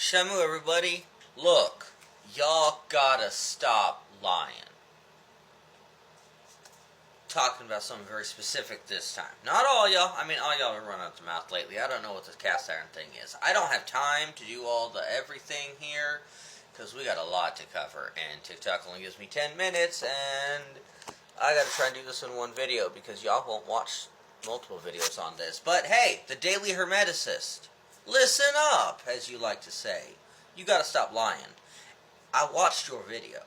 Shamu, everybody. Look, y'all gotta stop lying. Talking about something very specific this time. Not all y'all. I mean, all y'all have run out the mouth lately. I don't know what this cast iron thing is. I don't have time to do all the everything here because we got a lot to cover, and TikTok only gives me 10 minutes, and I gotta try and do this in one video because y'all won't watch multiple videos on this. But hey, the Daily Hermeticist. Listen up, as you like to say. You gotta stop lying. I watched your video.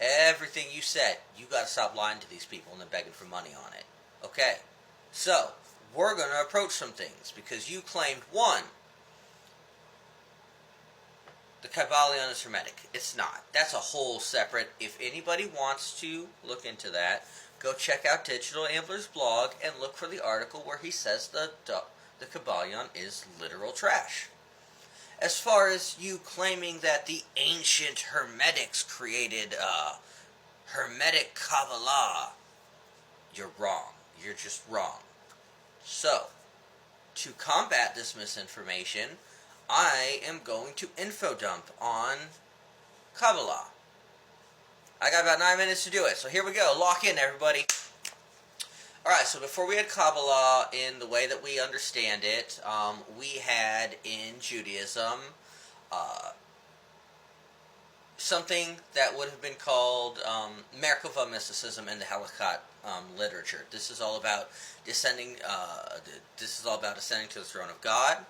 Everything you said, you gotta stop lying to these people and then begging for money on it. Okay, so, we're gonna approach some things, because you claimed, one, the Qabalah is Hermetic. It's not. That's a whole separate, if anybody wants to look into that, go check out Digital Ambler's blog and look for the article where he says the Qabalah is literal trash. As far as you claiming that the ancient Hermetics created Hermetic Qabalah, you're wrong. You're just wrong. So, to combat this misinformation, I am going to info dump on Qabalah. I got about 9 minutes to do it, so here we go. Lock in, everybody. Alright, so before we had Qabalah in the way that we understand it, we had in Judaism something that would have been called Merkava mysticism in the Halakhat literature. This is all about ascending to the throne of God,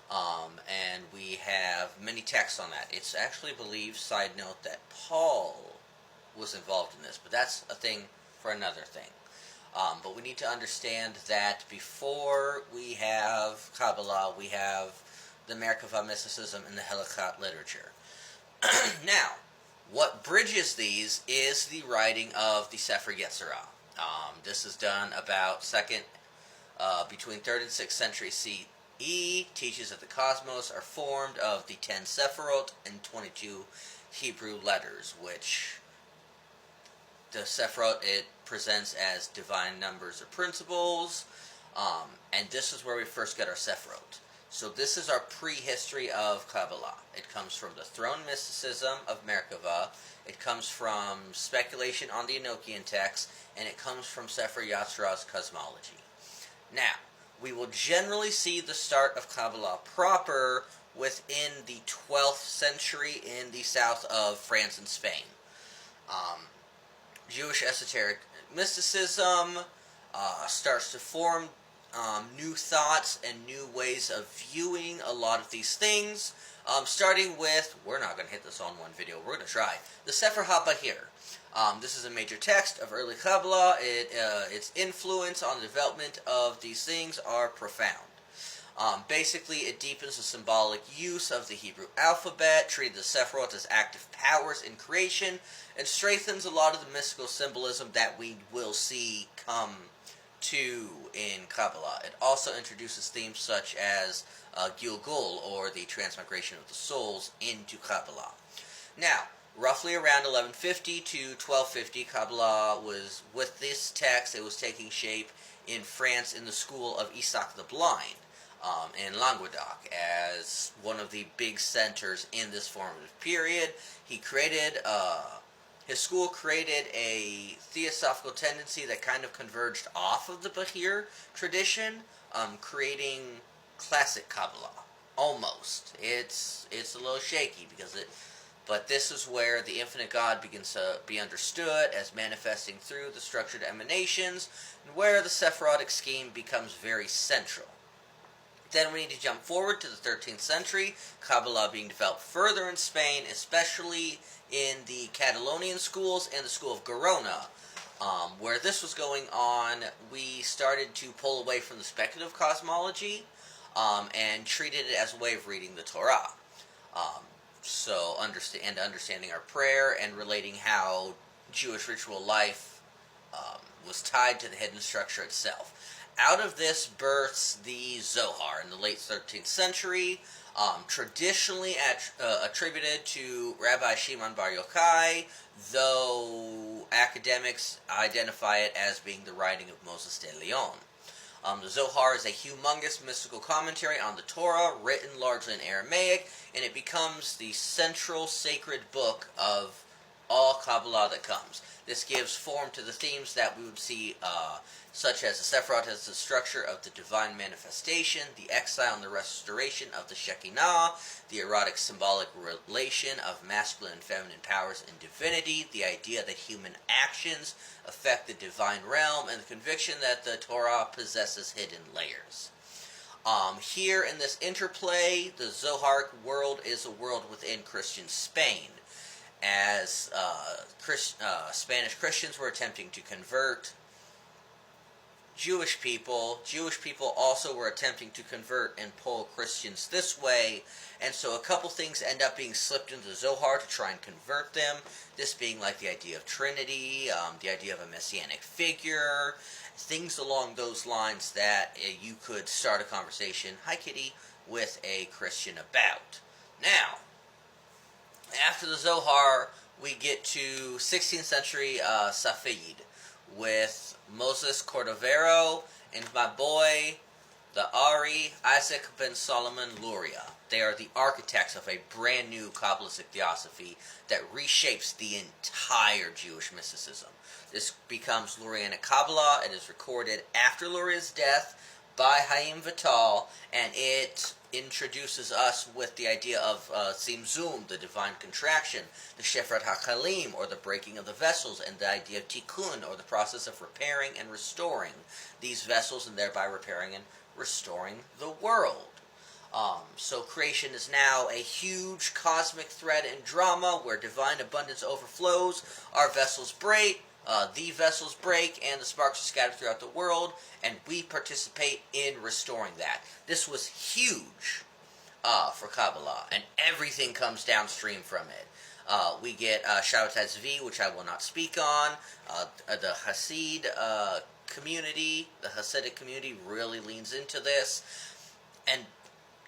and we have many texts on that. It's actually believed, side note, that Paul was involved in this, but that's a thing for another thing. But we need to understand that before we have Qabalah, we have the Merkava mysticism in the Halakhat literature. Now, what bridges these is the writing of the Sefer Yetzirah. This is done about between 3rd and 6th century CE, teaches that the cosmos are formed of the 10 Sephirot and 22 Hebrew letters, which the Sephirot it presents as divine numbers or principles, and this is where we first get our Sephirot. So this is our prehistory of Qabalah. It comes from the throne mysticism of Merkava, it comes from speculation on the Enochian text, and it comes from Sefer Yetzirah's cosmology. Now, we will generally see the start of Qabalah proper within the 12th century in the south of France and Spain. Jewish esoteric mysticism starts to form new thoughts and new ways of viewing a lot of these things, starting with, we're not going to hit this on one video, we're going to try, the Sefer HaBahir. This is a major text of early Qabalah. Its influence on the development of these things are profound. Basically, it deepens the symbolic use of the Hebrew alphabet, treating the Sephirot as active powers in creation, and strengthens a lot of the mystical symbolism that we will see come to in Qabalah. It also introduces themes such as Gilgul, or the transmigration of the souls, into Qabalah. Now, roughly around 1150 to 1250, Qabalah was, with this text, it was taking shape in France in the school of Isaac the Blind. In Languedoc, as one of the big centers in this formative period. His school created a theosophical tendency that kind of converged off of the Bahir tradition, creating classic Qabalah. Almost. It's a little shaky, but this is where the infinite God begins to be understood as manifesting through the structured emanations, and where the Sephirotic scheme becomes very central. Then we need to jump forward to the 13th century, Qabalah being developed further in Spain, especially in the Catalonian schools and the school of Gerona. Where this was going on, we started to pull away from the speculative cosmology and treated it as a way of reading the Torah. Understanding our prayer and relating how Jewish ritual life was tied to the hidden structure itself. Out of this births the Zohar in the late 13th century, traditionally attributed to Rabbi Shimon Bar Yochai, though academics identify it as being the writing of Moses de Leon. The Zohar is a humongous mystical commentary on the Torah, written largely in Aramaic, and it becomes the central sacred book of all Qabalah that comes. This gives form to the themes that we would see, such as the Sephiroth as the structure of the divine manifestation, the exile and the restoration of the Shekinah, the erotic symbolic relation of masculine and feminine powers in divinity, the idea that human actions affect the divine realm, and the conviction that the Torah possesses hidden layers. Here in this interplay, the Zoharic world is a world within Christian Spain. As Spanish Christians were attempting to convert Jewish people also were attempting to convert and pull Christians this way, and so a couple things end up being slipped into the Zohar to try and convert them, this being like the idea of Trinity, the idea of a messianic figure, things along those lines that you could start a conversation, hi kitty, with a Christian about. Now, after the Zohar, we get to 16th century Safed with Moses Cordovero and my boy, the Ari Isaac ben Solomon Luria. They are the architects of a brand new Kabbalistic theosophy that reshapes the entire Jewish mysticism. This becomes Lurianic Qabalah. It is recorded after Luria's death by Haim Vital, and it introduces us with the idea of Tzimtzum, the divine contraction, the Shefrat HaKalim, or the breaking of the vessels, and the idea of Tikkun, or the process of repairing and restoring these vessels, and thereby repairing and restoring the world. So creation is now a huge cosmic thread and drama where divine abundance overflows, our vessels break, the vessels break, and the sparks are scattered throughout the world, and we participate in restoring that. This was huge for Qabalah, and everything comes downstream from it. We get Shabbatai Tzvi, which I will not speak on. The Hasid community, the Hasidic community, really leans into this, and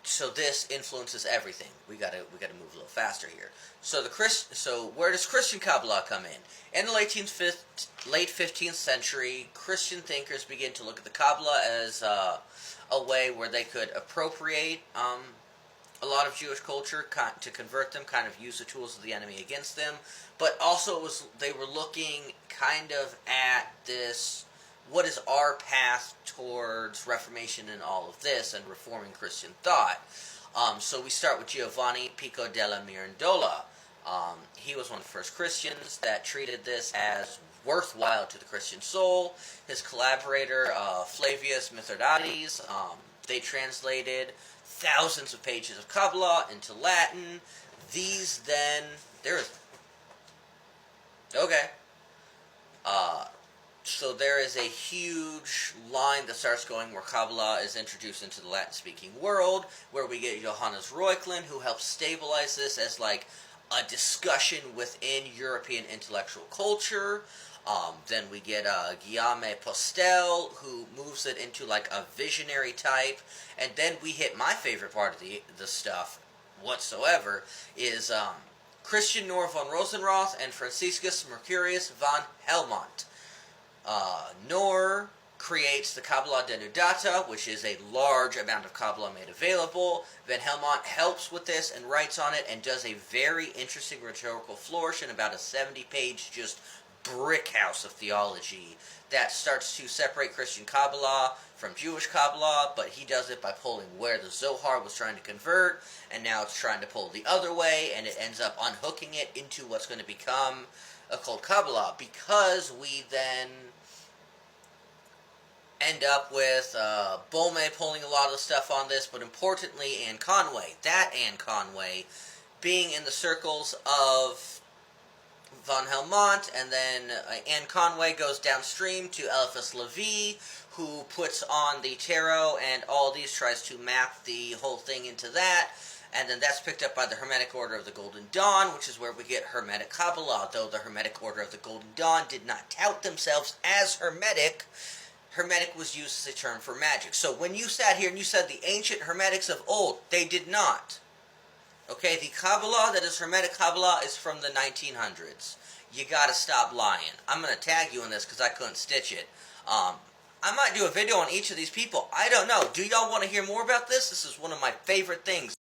so this influences everything. We gotta move a little faster here. So where does Christian Qabalah come in? In the late 15th century, Christian thinkers begin to look at the Qabalah as a way where they could appropriate a lot of Jewish culture to convert them, kind of use the tools of the enemy against them, but also they were looking kind of at this, what is our path towards Reformation and all of this, and reforming Christian thought. So we start with Giovanni Pico della Mirandola. He was one of the first Christians that treated this as worthwhile to the Christian soul. His collaborator, Flavius Mithridates, they translated thousands of pages of Qabalah into Latin. These then, so there is a huge line that starts going where Qabalah is introduced into the Latin-speaking world, where we get Johannes Reuchlin, who helps stabilize this as like a discussion within European intellectual culture. Then we get Guillaume Postel, who moves it into like a visionary type. And then we hit my favorite part of the stuff whatsoever, is Christian Nor von Rosenroth and Franciscus Mercurius von Helmont. Nor creates the Qabalah Denudata, which is a large amount of Qabalah made available. Van Helmont helps with this and writes on it and does a very interesting rhetorical flourish in about a 70-page just brick house of theology that starts to separate Christian Qabalah from Jewish Qabalah, but he does it by pulling where the Zohar was trying to convert, and now it's trying to pull the other way, and it ends up unhooking it into what's going to become occult Qabalah, because we then end up with Bome pulling a lot of the stuff on this, but importantly Anne Conway. That Anne Conway being in the circles of von Helmont, and then Anne Conway goes downstream to Eliphas Levi, who puts on the tarot and all these, tries to map the whole thing into that. And then that's picked up by the Hermetic Order of the Golden Dawn, which is where we get Hermetic Qabalah, though the Hermetic Order of the Golden Dawn did not tout themselves as Hermetic. Hermetic was used as a term for magic. So when you sat here and you said the ancient Hermetics of old, they did not. Okay, the Qabalah that is Hermetic Qabalah is from the 1900s. You gotta stop lying. I'm gonna tag you in this because I couldn't stitch it. I might do a video on each of these people. I don't know. Do y'all want to hear more about this? This is one of my favorite things.